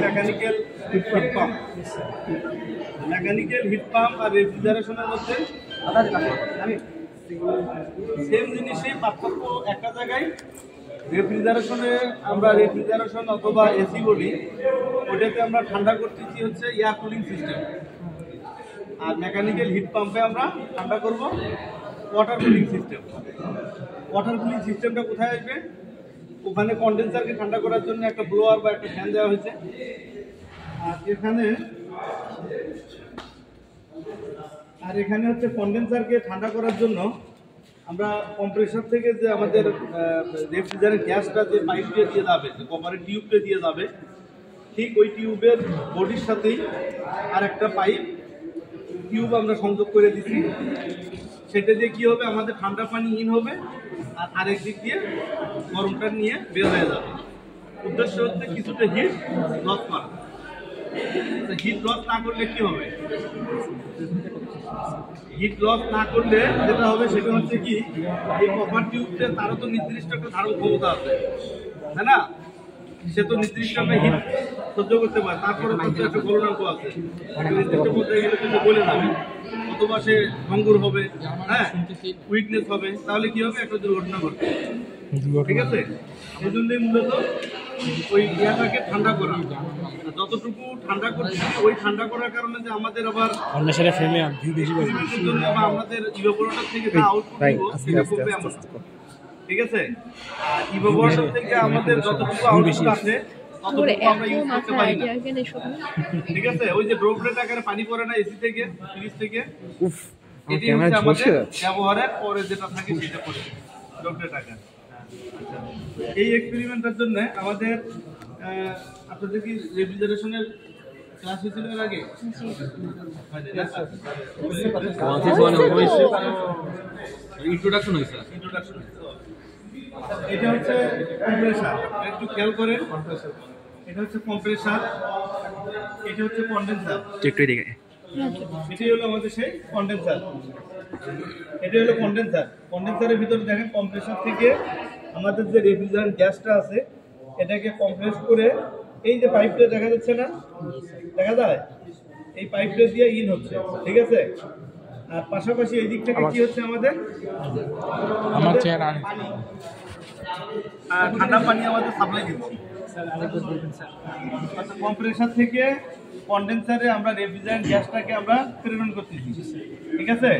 Mechanical heat pump. Mechanical heat pump আর রেফ্রিজারেশনের মধ্যে সেম জিনিসই পার্থক্য একটা জায়গায়। রেফ্রিজারেশনে আমরা রেফ্রিজারেশন অথবা এসি বলি, ওটাতে আমরা ঠান্ডা করতেছি হচ্ছে এয়ার কুলিং সিস্টেম, আর মেকানিক্যাল হিট পাম্পে আমরা ঠান্ডা করব water cooling system. Water cooling সিস্টেমটা কোথায় আসবে? ওখানে কন্ডেন্সারকে ঠান্ডা করার জন্য একটা ব্লোয়ার বা একটা ফ্যান দেওয়া হয়েছে, আর এখানে হচ্ছে কন্ডেন্সারকে ঠান্ডা করার জন্য আমরা কম্প্রেসর থেকে যে আমাদের রেফ্রিজারেন্ট গ্যাসটা যে পাইপ দিয়ে দিয়ে যাবে, যে কপারের টিউবটা দিয়ে যাবে, ঠিক ওই টিউবের বডির সাথেই আর একটা পাইপ টিউব আমরা সংযোগ করে দিচ্ছি। সেটা দিয়ে কী হবে, আমাদের ঠান্ডা পানি ইন হবে আর আরেক দিক দিয়ে গরমটা নিয়ে বের হয়ে যাবে। উদ্দেশ্য হচ্ছে কিছুটা হিট লস করা। হিট লস না করলে কি হবে? হিট লস না করলে যেটা হবে সেটা হচ্ছে কি, এই কপার টিউবটা তারও তো নির্দিষ্ট একটা ধারণ ক্ষমতা আছে, তাই না? সে তো নির্দিষ্ট একটা হিট সহ্য করতে পারে, তারপরে তো একটা গলনাঙ্ক আছে, নির্দিষ্ট পর্যায়ে গেলে কিন্তু বলে যাবে, অথবা সে ভঙ্গুর হবে, হ্যাঁ, উইকনেস হবে, তাহলে কি হবে? একটা দুর্ঘটনা ঘটবে। ঠিক আছে, এই জন্যই মূলত ওই ইয়াটাকে ঠান্ডা করা, যতটুকু ঠান্ডা করছি ওই ঠান্ডা করার কারণে যে আমাদের আবার আমাদের ইভাপোরেটর থেকে যা আউটপুট দিব সেটা কমবে এমন। ঠিক আছে, আর ইভাপোরেটর থেকে আমাদের যতটুকু আউটপুট আছে ততটুকু আমরা ইউজ করতে পারি না। ঠিক আছে, ওই যে ড্রপলেট আকারে পানি পড়ে না এসি থেকে, ফ্রিজ থেকে, এটি হচ্ছে আমাদের ব্যবহারের পরে যেটা থাকে সেটা পড়ে ড্রপলেট আকারে। এই এক্সপেরিমেন্টের জন্য আমাদের আপনাদের কি রেফ্রিজারেশনের ক্লাস হয়েছিল এর আগে? ইন্ট্রোডাকশন হয়েছে। এটা হচ্ছে কম্প্রেসার, একটু খেয়াল করেন। এটা হচ্ছে কম্প্রেসার, এটা হচ্ছে কন্ডেন্সার। এটাই হলো আমাদের সেই কন্ডেন্সার। এটা হলো কন্ডেন্সার। কন্ডেন্সারের ভিতরে দেখেন কম্প্রেসার থেকে আমাদের যে রেফ্রিজারেন্ট গ্যাসটা আছে এটাকে কম্প্রেস করে এই যে পাইপটা দেখা যাচ্ছে না, দেখা যায়, এই পাইপটা দিয়ে ইন হচ্ছে। ঠিক আছে, আর পাশাপাশি এই দিক থেকে কি হচ্ছে, আমাদের ঠান্ডা পানি আমাদের সাপ্লাই দিচ্ছে। কম্প্রেসার থেকে কন্ডেন্সারে আমরা রেফ্রিজারেন্ট গ্যাসটাকে আমরা প্রেরণ করতেছি। ঠিক আছে,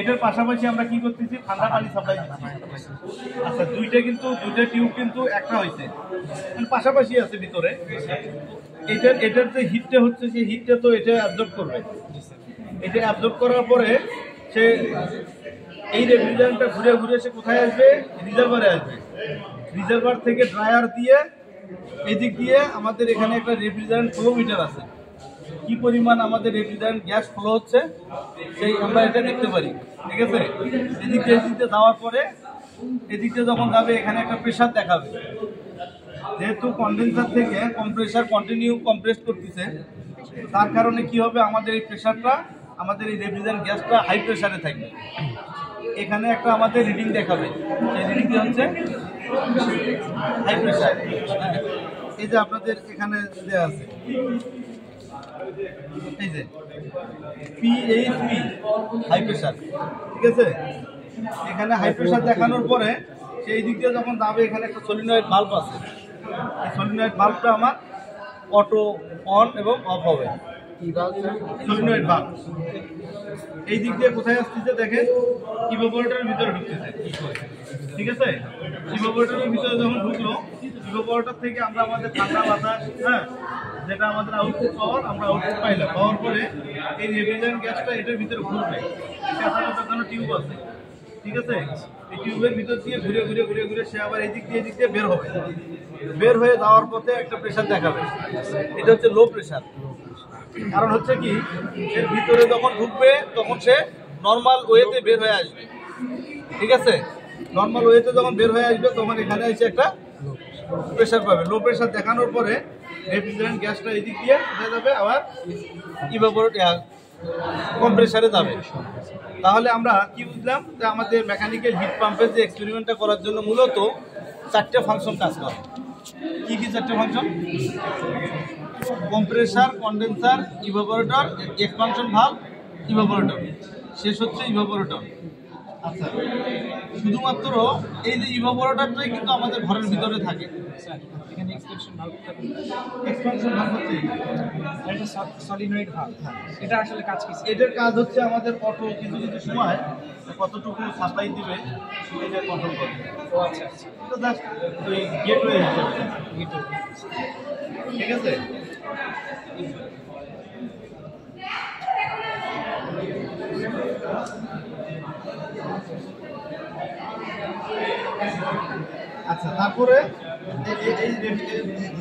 এটার পাশাপাশি আমরা কি করতেছি, ঠান্ডা পানি সাপ্লাই দিচ্ছি। আচ্ছা, দুইটা টিউব কিন্তু একটা হয়েছে, পাশাপাশি আছে ভিতরে। এটার যে হিটটা হচ্ছে, সেই হিটটা তো এটা অ্যাবজর্ব করবে। এটা অ্যাবজর্ব করার পরে সে এই রেফ্রিজারেন্টটা ঘুরে ঘুরে সে কোথায় আসবে? রিজার্ভারে আসবে। রিজার্ভার থেকে ড্রায়ার দিয়ে এদিক দিয়ে আমাদের এখানে একটা রেফ্রিজারেন্ট ফ্লো মিটার আছে, কি পরিমাণ আমাদের রেফ্রিজারেন্ট গ্যাস ফ্লো হচ্ছে সেই আমরা এটা দেখতে পারি। ঠিক আছে, এদিকে যাওয়ার পরে এদিকে যখন যাবে এখানে একটা প্রেশার দেখাবে। যেহেতু কন্ডেন্সার থেকে কম্প্রেসার কন্টিনিউ কম্প্রেস করতেছে, তার কারণে কি হবে, আমাদের এই প্রেশারটা, আমাদের এই রেফ্রিজারেন্ট গ্যাসটা হাই প্রেশারে থাকবে। এখানে একটা আমাদের রিডিং দেখাবে, এই রিডিংটা হচ্ছে হাই প্রেশার। এই যে আপনাদের এখানে দেওয়া আছে, এই যে PHP হাই প্রেশার। ঠিক আছে, এখানে হাই প্রেশার দেখানোর পরে সেই দিক দিয়ে যখন যাবে এখানে একটা সলিনয়েড বাল্ব আছে। এই সলিনয়েড বাল্বটা আমার অটো অন এবং অফ হবে। সলিনয়েড বাল্ব এই দিক দিয়ে কোথায় আসতেছে দেখেন, ইভাপোরেটরের ভিতরে ঢুকতেছে। ঠিক আছে, ইভাপোরেটরের ভিতরে যখন ঢুকলো, ইভাপোরেটর থেকে আমরা আমাদের ঠান্ডা বাতাস, হ্যাঁ, যেটা আমাদের আউটপুট পাওয়ার, আমরা আউটপুট পাইলাম। পাওয়ার পরে এই রেফ্রিজারেন্ট গ্যাসটা এটার ভিতরে ঘুরবে। এটা জন্য টিউব আছে। ঠিক আছে, এই টিউবের ভিতর দিয়ে ঘুরে ঘুরে ঘুরে ঘুরে সে আবার এদিক দিয়ে বের হবে। বের হয়ে যাওয়ার পথে একটা প্রেশার দেখাবে, এটা হচ্ছে লো প্রেশার। কারণ হচ্ছে কি, এর ভিতরে যখন ঢুকবে তখন সে নর্মাল ওয়েতে বের হয়ে আসবে। ঠিক আছে, নর্মাল ওয়েতে যখন বের হয়ে আসবে তখন এখানে এসে একটা প্রেশার পাবে। লো প্রেশার দেখানোর পরে রেফ্রিজারেন্ট গ্যাসটা এদিক দিয়ে কোথায় যাবে, আবার ইভাপোরেটর কম্প্রেসারে যাবে। তাহলে আমরা কি বুঝলাম, যে আমাদের মেকানিক্যাল হিট পাম্পের যে এক্সপেরিমেন্টটা করার জন্য মূলত 4টে ফাংশন কাজ করে। কি কি 4টে function? Compressor, condenser, evaporator, expansion valve, evaporator. শেষ হচ্ছে ইভাপোরেটর। আচ্ছা, শুধুমাত্র এই যে ইভাপোরেটরটাই কিন্তু আমাদের ঘরের ভিতরে থাকে। এখানে এক্সপেনশন ভালভ থাকে। এক্সপানশন ভালভ হচ্ছে এটা সলিনয়েড ভালভ। এটা আসলে কাজ কি? এটার কাজ হচ্ছে আমাদের অটো কিছু কিছু সময় কতটুকু সাপ্লাই দিবে এটা কন্ট্রোল করে। ও আচ্ছা আচ্ছা, তো জাস্ট ওই গেটওয়ে হিসেবে, ঠিক আছে? আচ্ছা, তারপরে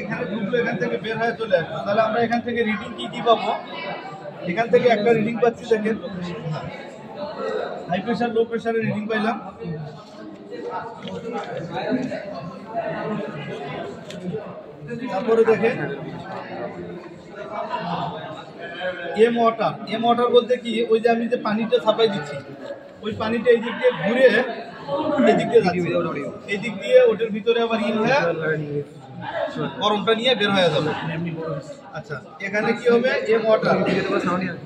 এখানে ঢুকলো, এখান থেকে বের হয়ে চলে আসবে। তাহলে আমরা এখান থেকে রিডিং কি পাবো? এখান থেকে একটা রিডিং পাচ্ছি, দেখেন হাই প্রেশার, লো প্রেশারের রিডিং পাইলাম। তারপরে দেখেন এম ওয়াটার বলতে কি, ওই যে আমি যে পানিটা সাপ্লাই দিচ্ছি, ওই পানিটা এই দিক দিয়ে ঘুরে এদিক দিয়ে যাচ্ছে, এই দিক দিয়ে ওটার ভিতরে আবার ইন হয়ে গরমটা নিয়ে বের হয়ে যাবে। আচ্ছা, এখানে কি হবে? এম ওয়াটার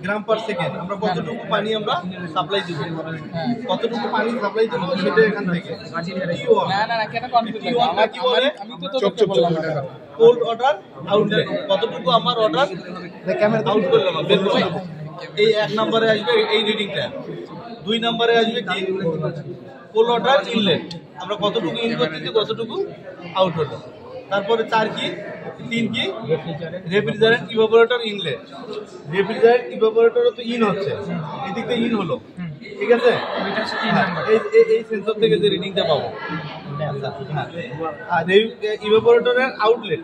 গ্রাম পার সেকেন্ড, আমরা কতটুকু পানি আমরা সাপ্লাই দিব, কতটুকু পানি সাপ্লাই দিব সেটা এখান থেকে। কি বলে? কোল্ড ওয়াটার আউটলেট, কতটুকু আমার ওয়াটার আউট করলাম, বের করলাম। এই 1 নম্বরে আসবে এই রিডিংটা। 2 নম্বরে আসবে কি? কোল্ড ওয়াটার ইনলেট, আমরা কতটুকু ইন করতেছি, কতটুকু আউট হলো। তারপরে 4 কি? 3 কি? Refrigerant evaporator inlet. রেফ্রিজারেন্ট ইভাপোরেটরও তো ইন হচ্ছে, এদিক থেকে ইন হলো, ঠিক আছে? এই সেন্সর থেকে যে রিডিংটা পাবো। আর ইভাপোরেটরের আউটলেট,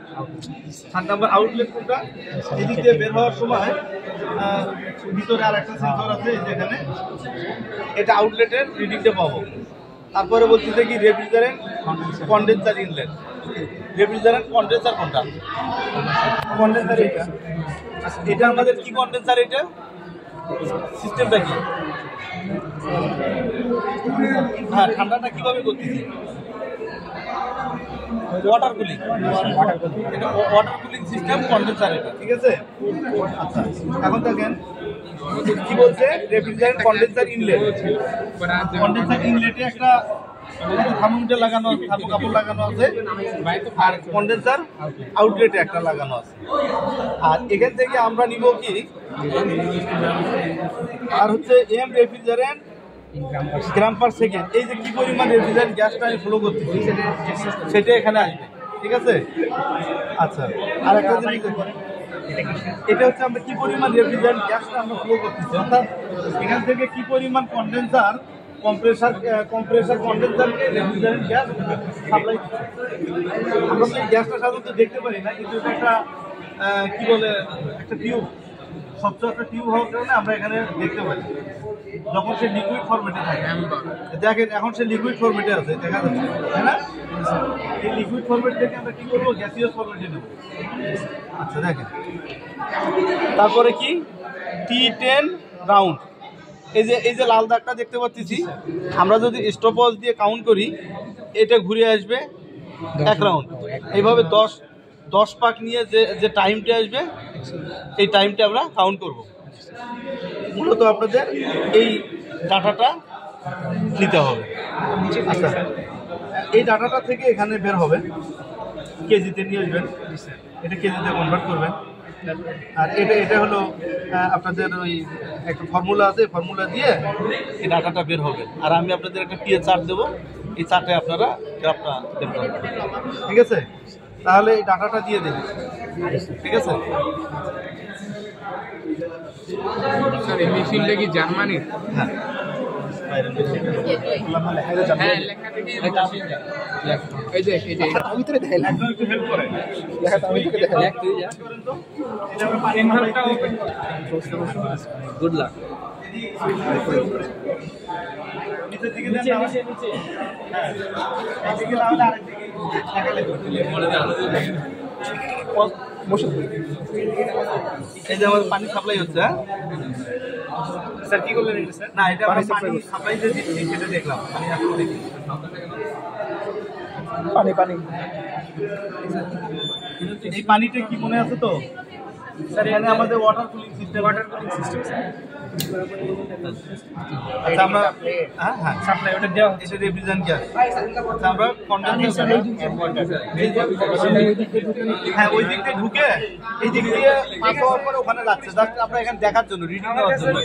7 নম্বর আউটলেট কোনটা? এদিক দিয়ে বের হওয়ার সময় ভিতরে আর একটা সেন্সর আছে যেখানে, এটা আউটলেটের রিডিংটা পাবো। তারপরে বলতেছে কি refrigerant condenser inlet. Refrigerant condenser কোনটা? কন্ডেন্সার এটা। এটা আমাদের কি কন্ডেন্সার? এটা সিস্টেমটা কি? হ্যাঁ, ঠান্ডাটা কিভাবে করতেছি? ওয়াটার কুলিং, এটা ওয়াটার কুলিং সিস্টেম কন্ডেন্সার এটা, ঠিক আছে? আচ্ছা, এখন দেখেন কি বলছে, রেফ্রিজারেন্ট কন্ডেন্সার ইনলেট। কন্ডেন্সার ইনলেটে একটা থার্মোমিটার লাগানো, থার্মোকাপড় লাগানো আছে, আর কন্ডেন্সার আউটলেটে একটা লাগানো আছে। আর এখান থেকে আমরা নিব কি, আর হচ্ছে এম রেফ্রিজারেন্ট গ্রাম পার সেকেন্ড। এই যে কি পরিমাণ রেফ্রিজারেন্ট গ্যাসটা আমি ফ্লো করতেছি সেটা এখানে আসবে, ঠিক আছে? আচ্ছা, আর একটা জিনিস দেখেন, এটা হচ্ছে আমরা কি পরিমাণ রেফ্রিজারেন্ট গ্যাসটা আমরা ফ্লো করতেছি, অর্থাৎ এখান থেকে কি পরিমাণ কন্ডেন্সার কম্প্রেসার কন্ডেন্সারকে রেফ্রিজারেন্ট গ্যাস সাপ্লাই দিচ্ছে। আমরা তো এই গ্যাসটা সাধারণত দেখতে পারি না, কিন্তু এটা একটা কি বলে, একটা টিউব, স্বচ্ছ একটা টিউব হওয়ার কারণে আমরা এখানে দেখতে পাই যখন সে লিকুইড ফরম্যাটে থাকে। দেখেন এখন সে লিকুইড ফরম্যাটে আছে, দেখা যাচ্ছে, তাই না? এই লিকুইড ফরম্যাট থেকে আমরা কি করবো, গ্যাসিয়াস ফরম্যাটে নেব। আচ্ছা, দেখেন তারপরে কি T10 রাউন্ড, এই যে লাল দাগটা দেখতে পাচ্ছি, আমরা যদি স্টপওয়াচ দিয়ে কাউন্ট করি, এটা ঘুরে আসবে 1 রাউন্ড। এইভাবে 10 পাক নিয়ে যে টাইমটা আসবে, এই টাইমটা আমরা কাউন্ট করব। মূলত আপনাদের এই ডাটাটা নিতে হবে। আচ্ছা, এই ডাটাটা থেকে এখানে বের হবে, কেজিতে নিয়ে আসবেন, এটা কেজিতে কনভার্ট করবেন। আর এটা হলো আপনাদের ওই একটা ফর্মুলা আছে, ফর্মুলা দিয়ে এই ডাটাটা বের হবে। আর আমি আপনাদের একটা পিএ চার্ট দেবো, এই চার্টে আপনারা গ্রাফটা বের করবেন, ঠিক আছে? তাহলে এই ডাটাটা দিয়ে দিন, ঠিক আছে? স্যার, এই মেশিনটা কি জার্মানির? হ্যাঁ, গুড লাক। এই যে আমাদের পানি সাপ্লাই হচ্ছে, স্যার কি করলেন এটা স্যার? না এটা পানি সাপ্লাই যে দিচ্ছি সেটা দেখলাম, আমি এখন দেখি। পানি পানি এই পানিটা কি মনে আছে তো স্যার? এখানে আমাদের ওয়াটার কুলিং সিস্টেম আচ্ছা আমরা হ্যাঁ সাপ্লাই ওটা দেওয়া এটা রেফ্রিজারেন্ট গ্যাস। আচ্ছা আমরা কন্ডেন্সার হ্যাঁ ওই দিক দিয়ে ঢুকে এই দিক দিয়ে পাস হওয়ার পরে ওখানে যাচ্ছে, জাস্ট আমরা এখানে দেখার জন্য, রিডিং নেওয়ার জন্য।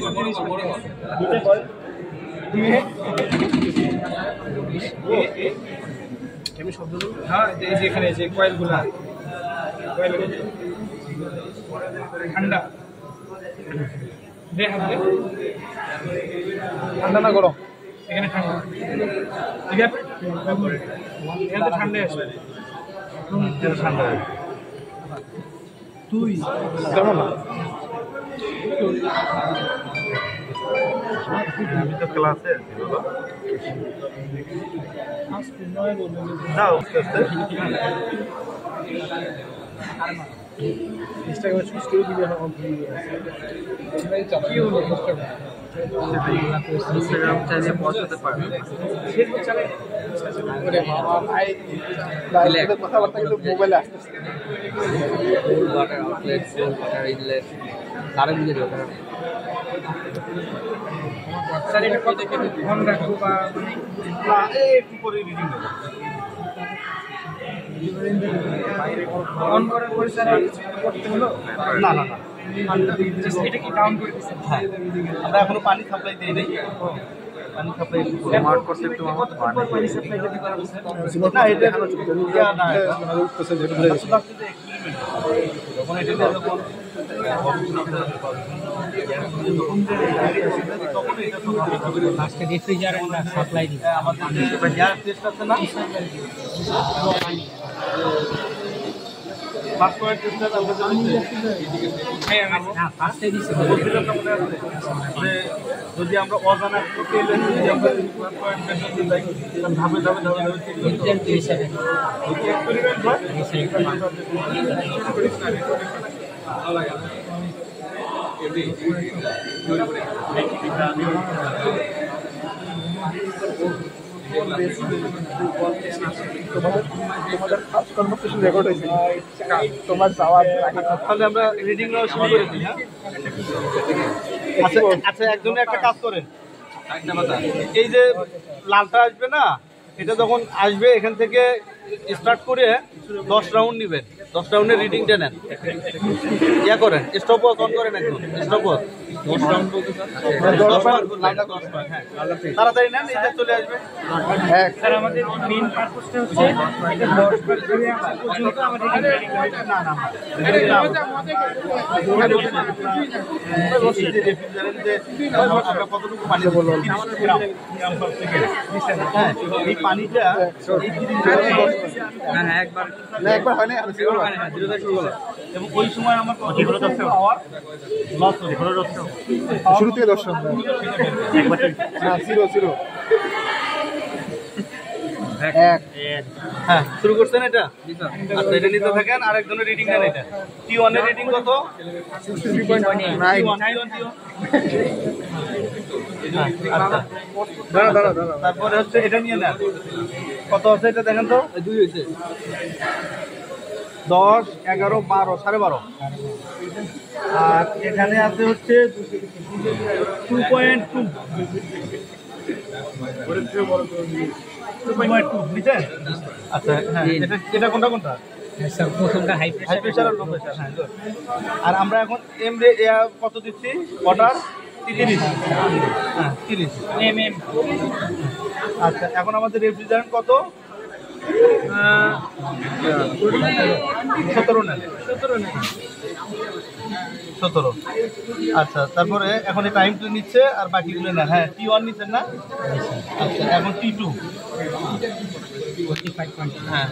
হ্যাঁ এই যে এখানে যে কয়েলগুলো ঠান্ডা ঠান্ডা না গরম? এখানে ঠান্ডা, এখানে ঠান্ডা আসবে, ঠান্ডা তুই কেমন না ক্লাসে দাও ইনস্টাগ্রামে চুজ করে দিবে এখন কি হলো ইনস্টাগ্রাম চাইলে পৌঁছাতে পারবে। ফেসবুক চালায় ওরে বাবা ভাই লাইভে কথাবার্তা কিন্তু মোবাইলে আসতেছে ওয়াটার আউটলেট, ওয়াটার ইনলেট, তারা মিলে দেবে। স্যার এটা কত ফোন রাখবো বা একটু করে রিডিং নেবো। অন করার পরে স্যার করতে হলো না না না এটা কি ডাউন করে দিচ্ছেন? হ্যাঁ আমরা এখনো পানি সাপ্লাই দিই নাই, পানি সাপ্লাই মার্ক করতে একটু আমার পানি সাপ্লাই দিতে পারবো স্যার? না এটা না যখন এটা দিয়ে যখন ফার্স্টে রেফ্রিজারেন্ট সাপ্লাই দিই আমাদের গ্যাস টেস্ট আছে না, ফার্স্ট পয়েন্ট টেস্টার আমরা জানি ফার্স্টে দিচ্ছি যদি আমরা অজানা তেলে যদি আমরা ফার্স্ট পয়েন্ট টেস্টার যাই ধাপে ধাপে ধাপে ধাপে যদি এক্সপেরিমেন্ট হয় তোমাদের ফার্স্ট কনভারসেশন রেকর্ড হয়েছে তোমার যাওয়ার আগে তাহলে আমরা রিডিং নেওয়া শুরু করে দিই। হ্যাঁ আচ্ছা আচ্ছা একজনে একটা কাজ করেন, এই যে লালটা আসবে না, এটা যখন আসবে এখান থেকে স্টার্ট করে 10 রাউন্ড নেবেন, 10 রাউন্ডের রিডিংটা নেন, ইয়া করেন, স্টপ ওয়াচ অন করেন, একদম স্টপ ওয়াচ 10 রাউন্ড বলতে হ্যাঁ তাড়াতাড়ি নেন, এটা চলে আসবে। স্যার আমাদের মেইন পারপাসটা হচ্ছে এটা 10 বার ধরে আসা পর্যন্ত আমাদের না না আমরা কতটুকু পানি বলবো, হ্যাঁ এই পানিটা হ্যাঁ একবার একবার হয়নি এবং ওই সময় আমার পাওয়ার লস শুরু থেকে দর্শন হ্যাঁ 0 হ্যাঁ শুরু করছেন এটা? আচ্ছা এটা নিতে থাকেন, আরেকজনের রিডিং নেন। এটা T1 এর রিডিং কত? 63.9। আচ্ছা দাঁড়া তারপরে হচ্ছে এটা নিয়ে নেন, কত আছে এটা দেখেন তো? 2 হয়েছে, 10, 11, 12, 12.5। আর এখানে আছে হচ্ছে 2.2 নিচে। আচ্ছা হ্যাঁ এটা কোনটা কোনটা? স্যার প্রথমটা হাই হাই প্রেশার আর লো প্রেশার। হ্যাঁ আর আমরা এখন এমরে কত দিচ্ছি? ওয়াটার 30। হ্যাঁ 30 এমএম। আচ্ছা এখন আমাদের রেফ্রিজারেন্ট কত? 17। আচ্ছা তারপরে এখন এই টাইমটা নিচ্ছে আর বাকিগুলো না। হ্যাঁ T1 নিচ্ছেন না? আচ্ছা এখন T2। হ্যাঁ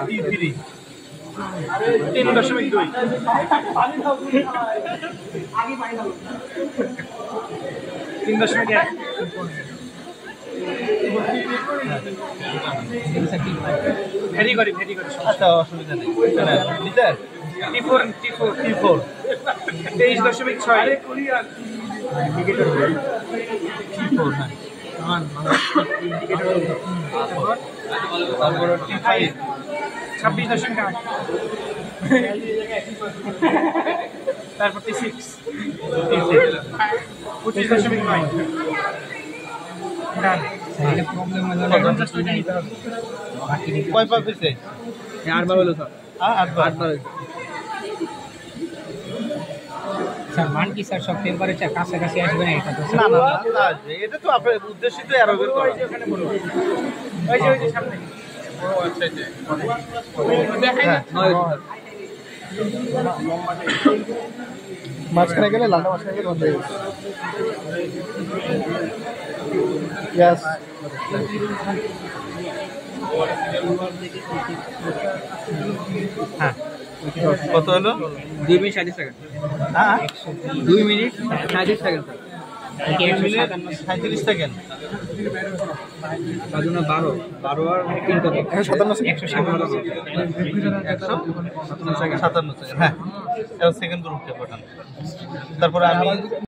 T3 3.2। ভেরি করি আচ্ছা অসুবিধা নেই। নিতে T4 23.6। T4 হ্যাঁ তারপরে T5 26.8 তারপর T6 25.9 ডান কয় পা পিছে? 8 বার হলো স্যার। হ্যাঁ 8 বার। 8 বার হয়েছে। স্যার মান কি স্যার সব টেম্পারেচার কাছাকাছি আসবে না এটা তো না না না তা আসবে। এটা তো আপনার উদ্দেশ্যিত অ্যারোবের করা। ওখানে বলো ওই যে সামনে ও আচ্ছা দেখাই হ্যাঁ। নয় স্যার। মাঝখানে গেলে লালটা মাঝখানে গেলে বন্ধ হয়ে গেছে ইয়াস হ্যাঁ কত হলো? 2 মিনিট 37 সেকেন্ড। হ্যাঁ 2 minute 37 second sir. 2 minute 37 second. তার জন্য 12 আর 3 কত? 57 157 157 সেকেন্ড। হ্যাঁ সেকেন্ড গ্রুপকে পাঠান। তারপরে আমি